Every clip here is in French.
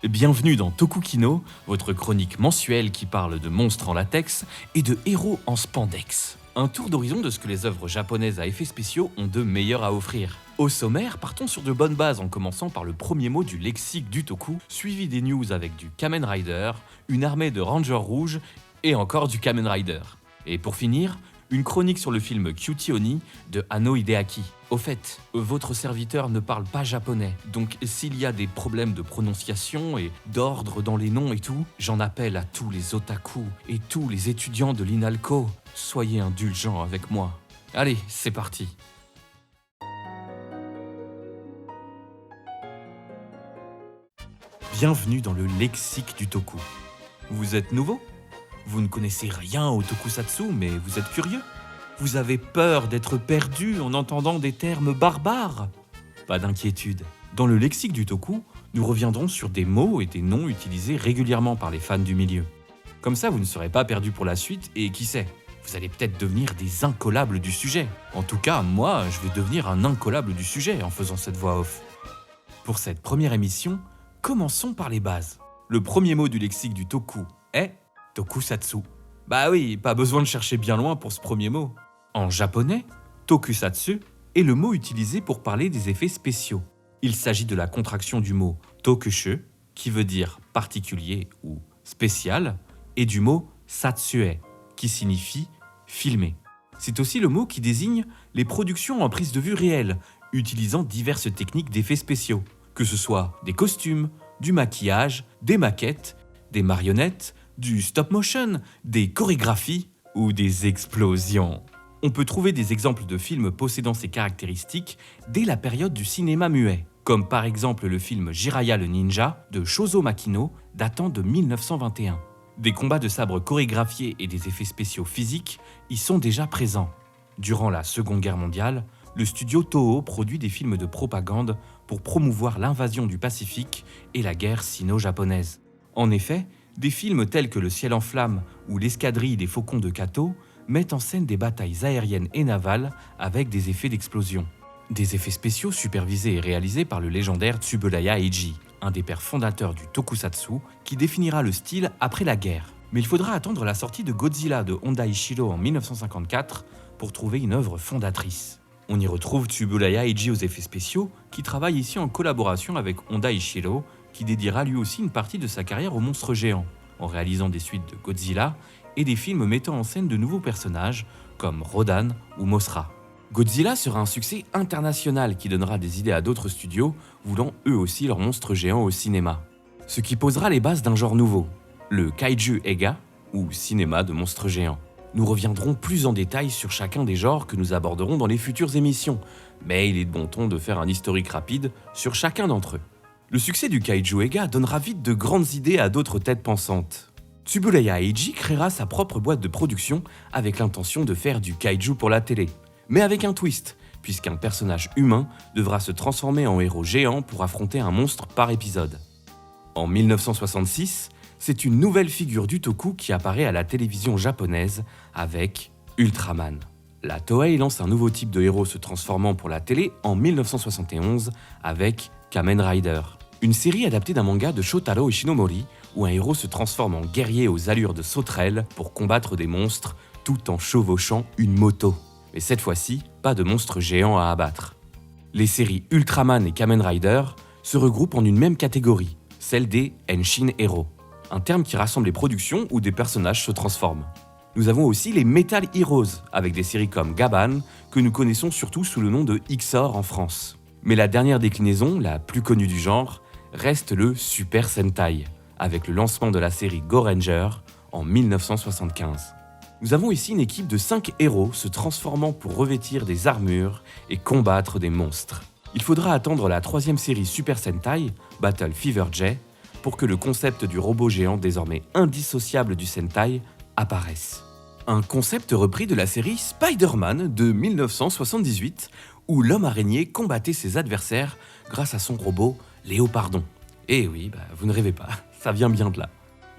Bienvenue dans Tokukino, votre chronique mensuelle qui parle de monstres en latex et de héros en spandex. Un tour d'horizon de ce que les œuvres japonaises à effets spéciaux ont de meilleur à offrir. Au sommaire, partons sur de bonnes bases en commençant par le premier mot du lexique du toku, suivi des news avec du Kamen Rider, une armée de Rangers rouges et encore du Kamen Rider. Et pour finir, une chronique sur le film Cutie Oni de Hanno Hideaki. Au fait, votre serviteur ne parle pas japonais, donc s'il y a des problèmes de prononciation et d'ordre dans les noms et tout, j'en appelle à tous les otaku et tous les étudiants de l'INALCO. Soyez indulgents avec moi. Allez, c'est parti. Bienvenue dans le lexique du toku. Vous êtes nouveau ? Vous ne connaissez rien au tokusatsu, mais vous êtes curieux ? Vous avez peur d'être perdu en entendant des termes barbares ? Pas d'inquiétude. Dans le lexique du toku, nous reviendrons sur des mots et des noms utilisés régulièrement par les fans du milieu. Comme ça, vous ne serez pas perdu pour la suite et qui sait, vous allez peut-être devenir des incollables du sujet. En tout cas, moi, je vais devenir un incollable du sujet en faisant cette voix off. Pour cette première émission, commençons par les bases. Le premier mot du lexique du toku est tokusatsu. Bah oui, pas besoin de chercher bien loin pour ce premier mot. En japonais, tokusatsu est le mot utilisé pour parler des effets spéciaux. Il s'agit de la contraction du mot tokushu, qui veut dire particulier ou spécial, et du mot satsue, qui signifie filmer. C'est aussi le mot qui désigne les productions en prise de vue réelle, utilisant diverses techniques d'effets spéciaux, que ce soit des costumes, du maquillage, des maquettes, des marionnettes, du stop motion, des chorégraphies ou des explosions. On peut trouver des exemples de films possédant ces caractéristiques dès la période du cinéma muet, comme par exemple le film Jiraiya le ninja de Shozo Makino datant de 1921. Des combats de sabre chorégraphiés et des effets spéciaux physiques y sont déjà présents. Durant la Seconde Guerre mondiale, le studio Toho produit des films de propagande pour promouvoir l'invasion du Pacifique et la guerre sino-japonaise. En effet, des films tels que Le ciel en flammes ou L'escadrille des faucons de Kato mettent en scène des batailles aériennes et navales avec des effets d'explosion. Des effets spéciaux supervisés et réalisés par le légendaire Tsuburaya Eiji, un des pères fondateurs du tokusatsu qui définira le style après la guerre. Mais il faudra attendre la sortie de Godzilla de Honda Ishiro en 1954 pour trouver une œuvre fondatrice. On y retrouve Tsuburaya Eiji aux effets spéciaux qui travaille ici en collaboration avec Honda Ishiro qui dédiera lui aussi une partie de sa carrière aux monstres géants, en réalisant des suites de Godzilla et des films mettant en scène de nouveaux personnages comme Rodan ou Mothra. Godzilla sera un succès international qui donnera des idées à d'autres studios voulant eux aussi leurs monstres géants au cinéma. Ce qui posera les bases d'un genre nouveau, le Kaiju Eiga ou cinéma de monstres géants. Nous reviendrons plus en détail sur chacun des genres que nous aborderons dans les futures émissions, mais il est de bon ton de faire un historique rapide sur chacun d'entre eux. Le succès du Kaiju Eiga donnera vite de grandes idées à d'autres têtes pensantes. Tsuburaya Eiji créera sa propre boîte de production avec l'intention de faire du kaiju pour la télé, mais avec un twist, puisqu'un personnage humain devra se transformer en héros géant pour affronter un monstre par épisode. En 1966, c'est une nouvelle figure du toku qui apparaît à la télévision japonaise avec Ultraman. La Toei lance un nouveau type de héros se transformant pour la télé en 1971 avec Kamen Rider, une série adaptée d'un manga de Shotaro Ishinomori où un héros se transforme en guerrier aux allures de sauterelle pour combattre des monstres tout en chevauchant une moto. Mais cette fois-ci, pas de monstres géants à abattre. Les séries Ultraman et Kamen Rider se regroupent en une même catégorie, celle des Henshin Hero, un terme qui rassemble les productions où des personnages se transforment. Nous avons aussi les Metal Heroes, avec des séries comme Gaban, que nous connaissons surtout sous le nom de Xor en France. Mais la dernière déclinaison, la plus connue du genre, reste le Super Sentai, avec le lancement de la série Go Ranger en 1975. Nous avons ici une équipe de 5 héros se transformant pour revêtir des armures et combattre des monstres. Il faudra attendre la 3e série Super Sentai, Battle Fever J, pour que le concept du robot géant désormais indissociable du Sentai apparaisse. Un concept repris de la série Spider-Man de 1978, où l'homme araignée combattait ses adversaires grâce à son robot Léopardon. Et oui, vous ne rêvez pas, ça vient bien de là.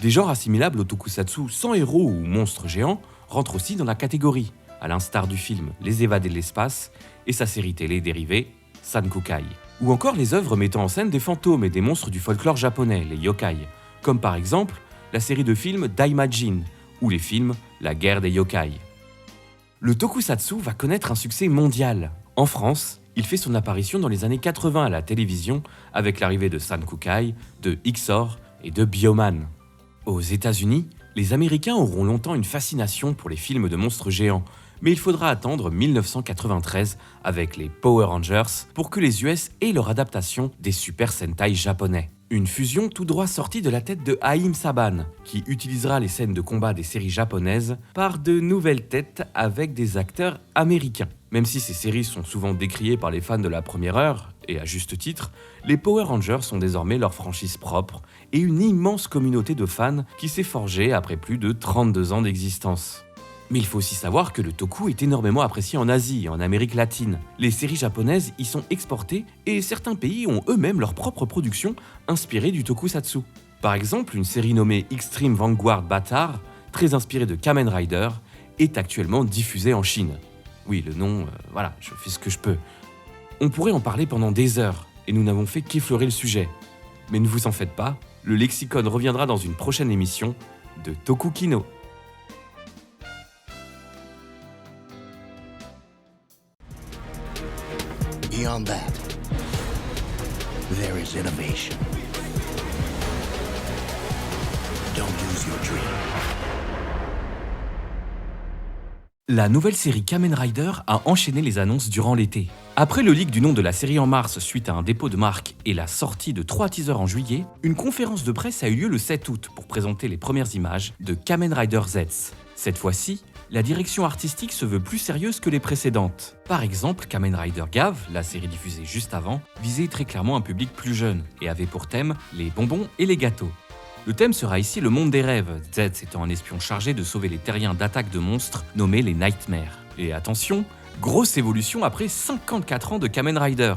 Des genres assimilables au tokusatsu sans héros ou monstres géants rentrent aussi dans la catégorie, à l'instar du film Les Évadés de l'espace et sa série télé dérivée Sankukai. Ou encore les œuvres mettant en scène des fantômes et des monstres du folklore japonais, les yokai, comme par exemple la série de films Daimajin ou les films La guerre des yokai. Le tokusatsu va connaître un succès mondial. En France, il fait son apparition dans les années 80 à la télévision avec l'arrivée de Sankukai, de Xor et de Bioman. Aux États-Unis, les Américains auront longtemps une fascination pour les films de monstres géants, mais il faudra attendre 1993 avec les Power Rangers pour que les US aient leur adaptation des Super Sentai japonais. Une fusion tout droit sortie de la tête de Haïm Saban, qui utilisera les scènes de combat des séries japonaises par de nouvelles têtes avec des acteurs américains. Même si ces séries sont souvent décriées par les fans de la première heure, et à juste titre, les Power Rangers sont désormais leur franchise propre et une immense communauté de fans qui s'est forgée après plus de 32 ans d'existence. Mais il faut aussi savoir que le toku est énormément apprécié en Asie et en Amérique latine. Les séries japonaises y sont exportées et certains pays ont eux-mêmes leur propre production inspirée du tokusatsu. Par exemple, une série nommée Extreme Vanguard Battle, très inspirée de Kamen Rider, est actuellement diffusée en Chine. Oui, le nom, voilà, je fais ce que je peux. On pourrait en parler pendant des heures, et nous n'avons fait qu'effleurer le sujet. Mais ne vous en faites pas, le lexicon reviendra dans une prochaine émission de Tokukino. Beyond that, there is innovation. Don't lose your dream. La nouvelle série Kamen Rider a enchaîné les annonces durant l'été. Après le leak du nom de la série en mars suite à un dépôt de marque et la sortie de 3 teasers en juillet, une conférence de presse a eu lieu le 7 août pour présenter les premières images de Kamen Rider Z. Cette fois-ci, la direction artistique se veut plus sérieuse que les précédentes. Par exemple, Kamen Rider Gav, la série diffusée juste avant, visait très clairement un public plus jeune et avait pour thème les bonbons et les gâteaux. Le thème sera ici le monde des rêves, Z étant un espion chargé de sauver les terriens d'attaques de monstres nommés les Nightmares. Et attention, grosse évolution après 54 ans de Kamen Rider.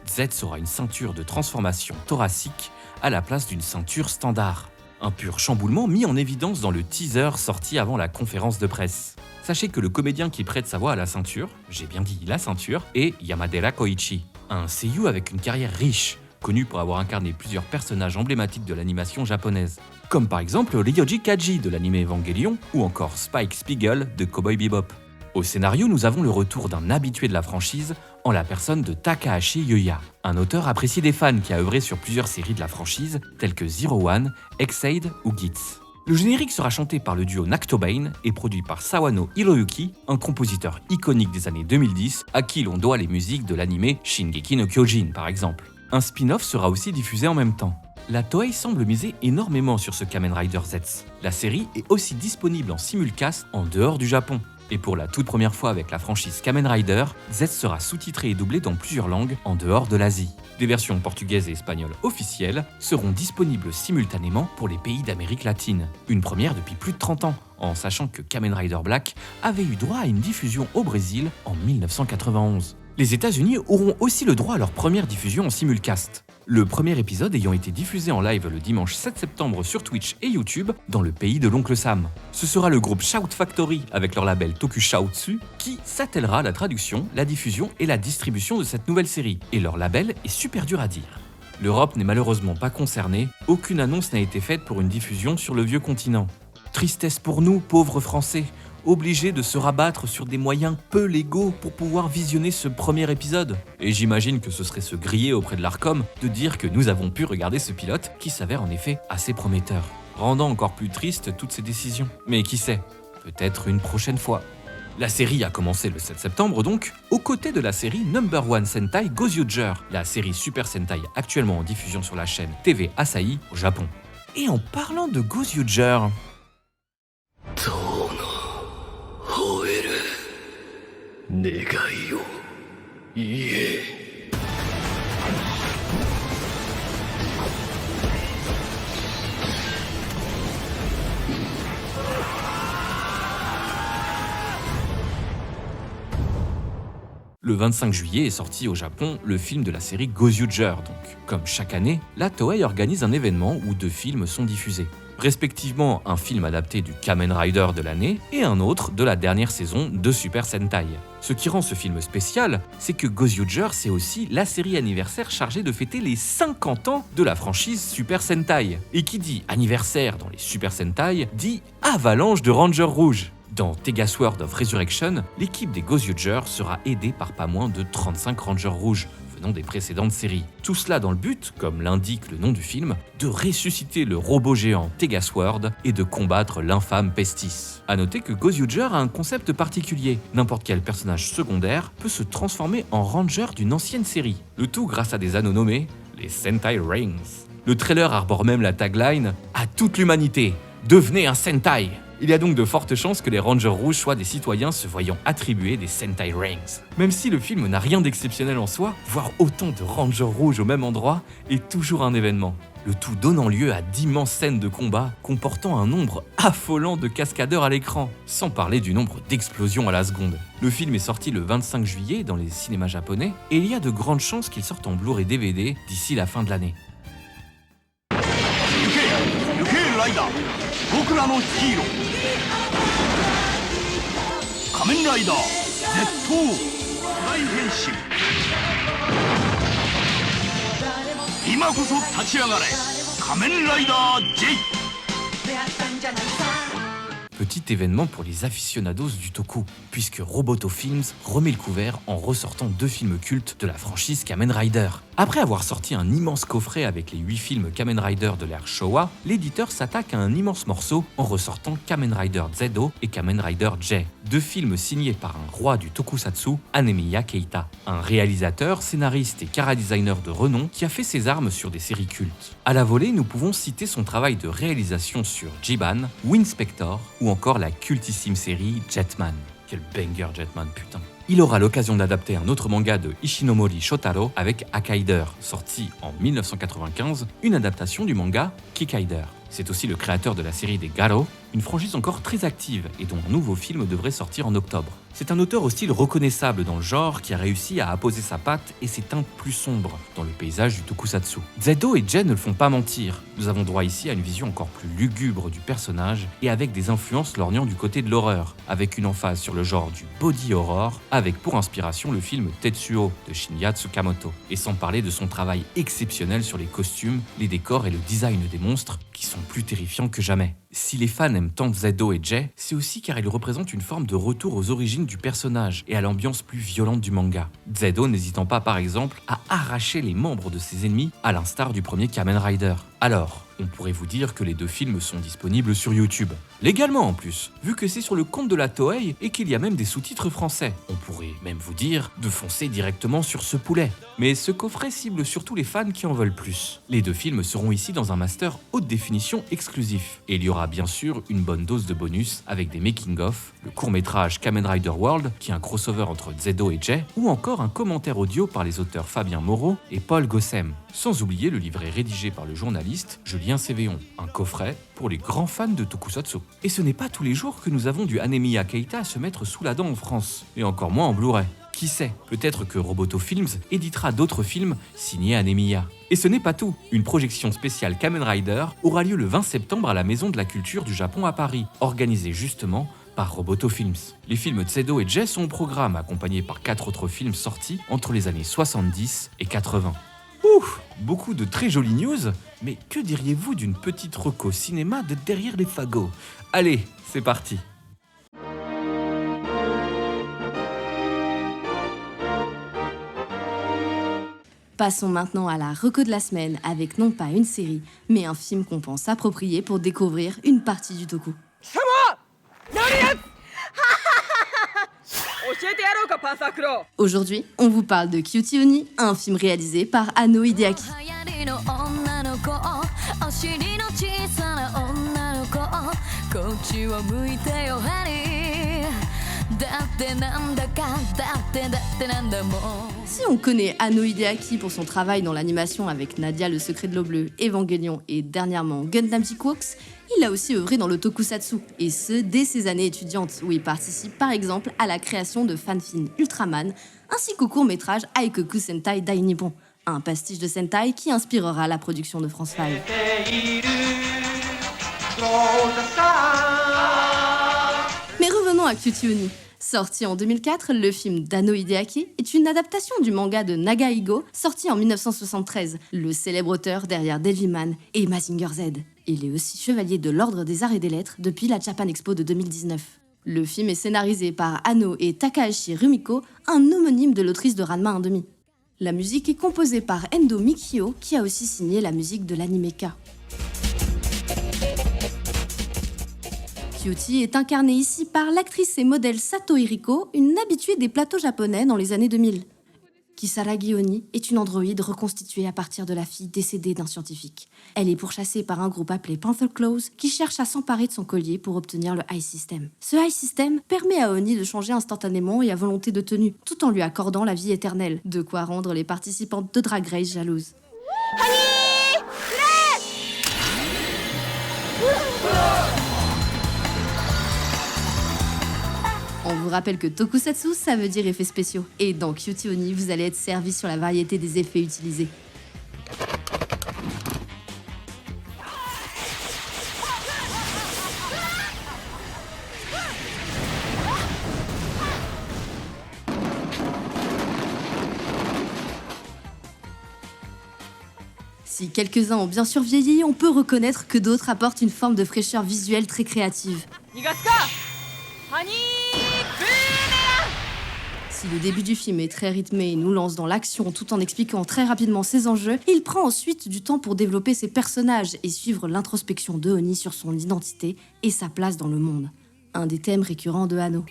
Z sera une ceinture de transformation thoracique à la place d'une ceinture standard. Un pur chamboulement mis en évidence dans le teaser sorti avant la conférence de presse. Sachez que le comédien qui prête sa voix à la ceinture, j'ai bien dit la ceinture, est Yamadera Koichi, un seiyuu avec une carrière riche, connu pour avoir incarné plusieurs personnages emblématiques de l'animation japonaise, comme par exemple Ryoji Kaji de l'anime Evangelion ou encore Spike Spiegel de Cowboy Bebop. Au scénario, nous avons le retour d'un habitué de la franchise en la personne de Takahashi Yuya, un auteur apprécié des fans qui a œuvré sur plusieurs séries de la franchise telles que Zero One, Ex-Aid ou Gits. Le générique sera chanté par le duo Nactobain et produit par Sawano Hiroyuki, un compositeur iconique des années 2010 à qui l'on doit les musiques de l'anime Shingeki no Kyojin par exemple. Un spin-off sera aussi diffusé en même temps. La Toei semble miser énormément sur ce Kamen Rider Z. La série est aussi disponible en simulcast en dehors du Japon. Et pour la toute première fois avec la franchise Kamen Rider, Z sera sous-titré et doublé dans plusieurs langues en dehors de l'Asie. Des versions portugaises et espagnoles officielles seront disponibles simultanément pour les pays d'Amérique latine. Une première depuis plus de 30 ans, en sachant que Kamen Rider Black avait eu droit à une diffusion au Brésil en 1991. Les États-Unis auront aussi le droit à leur première diffusion en simulcast. Le premier épisode ayant été diffusé en live le dimanche 7 septembre sur Twitch et YouTube dans le pays de l'oncle Sam. Ce sera le groupe Shout Factory avec leur label Tokushoutsu qui s'attellera à la traduction, la diffusion et la distribution de cette nouvelle série. Et leur label est super dur à dire. L'Europe n'est malheureusement pas concernée, aucune annonce n'a été faite pour une diffusion sur le vieux continent. Tristesse pour nous, pauvres Français, obligés de se rabattre sur des moyens peu légaux pour pouvoir visionner ce premier épisode. Et j'imagine que ce serait se griller auprès de l'Arcom de dire que nous avons pu regarder ce pilote qui s'avère en effet assez prometteur, rendant encore plus triste toutes ces décisions. Mais qui sait, peut-être une prochaine fois. La série a commencé le 7 septembre donc, aux côtés de la série Number One Sentai Gozyuger, la série Super Sentai actuellement en diffusion sur la chaîne TV Asahi au Japon. Et en parlant de Gozyuger... Le 25 juillet est sorti au Japon le film de la série Gozyuger donc. Comme chaque année, la Toei organise un événement où 2 films sont diffusés. respectivement un film adapté du Kamen Rider de l'année et un autre de la dernière saison de Super Sentai. Ce qui rend ce film spécial, c'est que Gozyuger, c'est aussi la série anniversaire chargée de fêter les 50 ans de la franchise Super Sentai. Et qui dit anniversaire dans les Super Sentai, dit avalanche de Rangers rouges. Dans Tegasword of Resurrection, l'équipe des Gozyuger sera aidée par pas moins de 35 Rangers rouges, venant des précédentes séries. Tout cela dans le but, comme l'indique le nom du film, de ressusciter le robot géant Tegasword et de combattre l'infâme Pestis. A noter que Gozyuger a un concept particulier. N'importe quel personnage secondaire peut se transformer en ranger d'une ancienne série. Le tout grâce à des anneaux nommés les Sentai Rings. Le trailer arbore même la tagline « À toute l'humanité, devenez un Sentai !» Il y a donc de fortes chances que les Rangers rouges soient des citoyens se voyant attribuer des Sentai Rings. Même si le film n'a rien d'exceptionnel en soi, voir autant de Rangers rouges au même endroit est toujours un événement. Le tout donnant lieu à d'immenses scènes de combat comportant un nombre affolant de cascadeurs à l'écran, sans parler du nombre d'explosions à la seconde. Le film est sorti le 25 juillet dans les cinémas japonais et il y a de grandes chances qu'il sorte en Blu-ray DVD d'ici la fin de l'année. Petit événement pour les aficionados du toku, puisque Roboto Films remet le couvert en ressortant 2 films cultes de la franchise Kamen Rider. Après avoir sorti un immense coffret avec les 8 films Kamen Rider de l'ère Showa, l'éditeur s'attaque à un immense morceau en ressortant Kamen Rider Zedo et Kamen Rider J, 2 films signés par un roi du tokusatsu, Anemiya Keita, un réalisateur, scénariste et chara-designer de renom qui a fait ses armes sur des séries cultes. À la volée, nous pouvons citer son travail de réalisation sur Jiban, Winspector ou encore la cultissime série Jetman. Quel banger Jetman, putain. Il aura l'occasion d'adapter un autre manga de Ishinomori Shotaro avec Akaider, sorti en 1995, une adaptation du manga Kikaider. C'est aussi le créateur de la série des Garo, une franchise encore très active et dont un nouveau film devrait sortir en octobre. C'est un auteur au style reconnaissable dans le genre qui a réussi à apposer sa patte et ses teintes plus sombres dans le paysage du tokusatsu. Zedo et Jen ne le font pas mentir. Nous avons droit ici à une vision encore plus lugubre du personnage et avec des influences lorgnant du côté de l'horreur, avec une emphase sur le genre du body horror, avec pour inspiration le film Tetsuo de Shinya Tsukamoto. Et sans parler de son travail exceptionnel sur les costumes, les décors et le design des monstres qui sont plus terrifiants que jamais. Si les fans aiment tant Zedo et Jay, c'est aussi car ils représentent une forme de retour aux origines du personnage et à l'ambiance plus violente du manga. Zedo n'hésitant pas par exemple à arracher les membres de ses ennemis à l'instar du premier Kamen Rider. Alors, on pourrait vous dire que les 2 films sont disponibles sur YouTube. Légalement en plus, vu que c'est sur le compte de la Toei et qu'il y a même des sous-titres français. On pourrait même vous dire de foncer directement sur ce poulet. Mais ce coffret cible surtout les fans qui en veulent plus. Les 2 films seront ici dans un master haute définition exclusif. Et il y aura bien sûr une bonne dose de bonus avec des making-of, le court-métrage Kamen Rider World, qui est un crossover entre Zedo et Jay, ou encore un commentaire audio par les auteurs Fabien Moreau et Paul Gossem. Sans oublier le livret rédigé par le journaliste Julien Cévéon, un coffret pour les grands fans de tokusatsu. Et ce n'est pas tous les jours que nous avons du Anemiya Keita à se mettre sous la dent en France, et encore moins en Blu-ray. Qui sait, peut-être que Roboto Films éditera d'autres films signés Anemiya. Et ce n'est pas tout, une projection spéciale Kamen Rider aura lieu le 20 septembre à la Maison de la Culture du Japon à Paris, organisée justement par Roboto Films. Les films Zedo et Jay sont au programme, accompagnés par 4 autres films sortis entre les années 70 et 80. Ouh, beaucoup de très jolies news, mais que diriez-vous d'une petite reco cinéma de derrière les fagots? Allez, c'est parti. Passons maintenant à la reco de la semaine avec non pas une série, mais un film qu'on pense approprié pour découvrir une partie du toku. Aujourd'hui, on vous parle de Cutie Oni, un film réalisé par Anno Hideaki. Si on connaît Anno Hideaki pour son travail dans l'animation avec Nadia le secret de l'eau bleue, Evangelion et dernièrement Gundam Sequox, il a aussi œuvré dans le tokusatsu, et ce dès ses années étudiantes, où il participe par exemple à la création de Fanfin Ultraman, ainsi qu'au court-métrage Aikoku Sentai Dai Nippon, un pastiche de Sentai qui inspirera la production de France 5. Mais revenons à Cutie Oni. Sorti en 2004, le film d'Ano Hideaki est une adaptation du manga de Naga Igo, sorti en 1973, le célèbre auteur derrière Devilman et Mazinger Z. Il est aussi chevalier de l'Ordre des Arts et des Lettres depuis la Japan Expo de 2019. Le film est scénarisé par Ano et Takahashi Rumiko, un homonyme de l'autrice de Ranma 1/2. La musique est composée par Endo Mikio, qui a aussi signé la musique de l'anime K. Cutie est incarnée ici par l'actrice et modèle Sato Hiriko, une habituée des plateaux japonais dans les années 2000. Kisaragi Oni est une androïde reconstituée à partir de la fille décédée d'un scientifique. Elle est pourchassée par un groupe appelé Panther Claws qui cherche à s'emparer de son collier pour obtenir le Eye System. Ce Eye System permet à Oni de changer instantanément et à volonté de tenue, tout en lui accordant la vie éternelle, de quoi rendre les participantes de Drag Race jalouses. On vous rappelle que tokusatsu, ça veut dire effets spéciaux. Et dans Cutie Oni, vous allez être servi sur la variété des effets utilisés. Si quelques-uns ont bien sûr vieilli, on peut reconnaître que d'autres apportent une forme de fraîcheur visuelle très créative. Si le début du film est très rythmé et nous lance dans l'action tout en expliquant très rapidement ses enjeux, il prend ensuite du temps pour développer ses personnages et suivre l'introspection de Oni sur son identité et sa place dans le monde. Un des thèmes récurrents de Ano.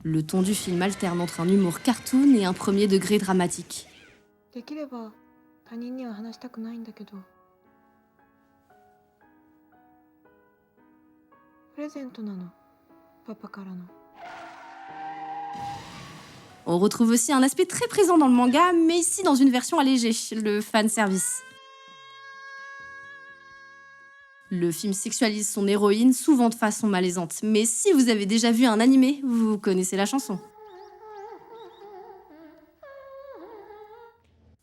Le ton du film alterne entre un humour cartoon et un premier degré dramatique. できれば他人には話したくないんだけどプレゼントなのパパからの On retrouve aussi un aspect très présent dans le manga, mais ici dans une version allégée, le fanservice. Le film sexualise son héroïne, souvent de façon malaisante, mais si vous avez déjà vu un animé, vous connaissez la chanson.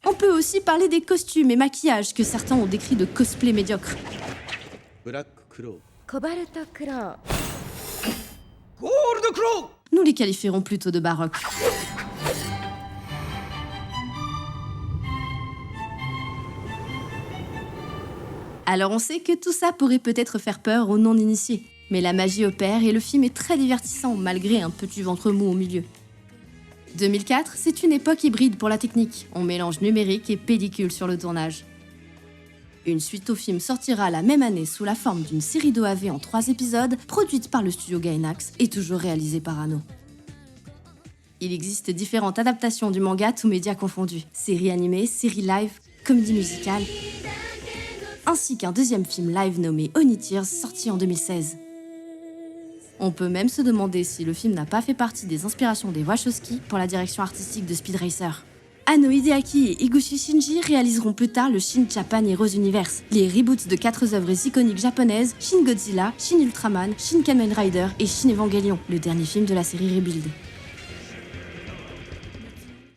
On peut aussi parler des costumes et maquillages que certains ont décrits de cosplay médiocre. ブラッククロー。コバルトクロー Nous les qualifierons plutôt de baroques. Alors on sait que tout ça pourrait peut-être faire peur aux non-initiés, mais la magie opère et le film est très divertissant malgré un petit ventre mou au milieu. 2004, c'est une époque hybride pour la technique. On mélange numérique et pellicule sur le tournage. Une suite au film sortira la même année sous la forme d'une série d'OAV en 3 épisodes, produite par le studio Gainax et toujours réalisée par Ano. Il existe différentes adaptations du manga, tous médias confondus. Séries animées, séries live, comédie musicale, ainsi qu'un deuxième film live nommé Oni Tears, sorti en 2016. On peut même se demander si le film n'a pas fait partie des inspirations des Wachowski pour la direction artistique de Speed Racer. Ano Hideaki et Higuchi Shinji réaliseront plus tard le Shin Japan Heroes Universe, les reboots de 4 œuvres iconiques japonaises, Shin Godzilla, Shin Ultraman, Shin Kamen Rider et Shin Evangelion, le dernier film de la série Rebuild.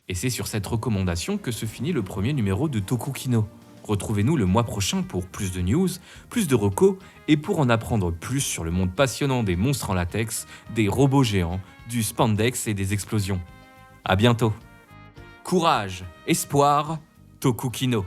Et c'est sur cette recommandation que se finit le premier numéro de Tokukino. Retrouvez-nous le mois prochain pour plus de news, plus de recos et pour en apprendre plus sur le monde passionnant des monstres en latex, des robots géants, du spandex et des explosions. À bientôt. Courage, espoir, Tokukino.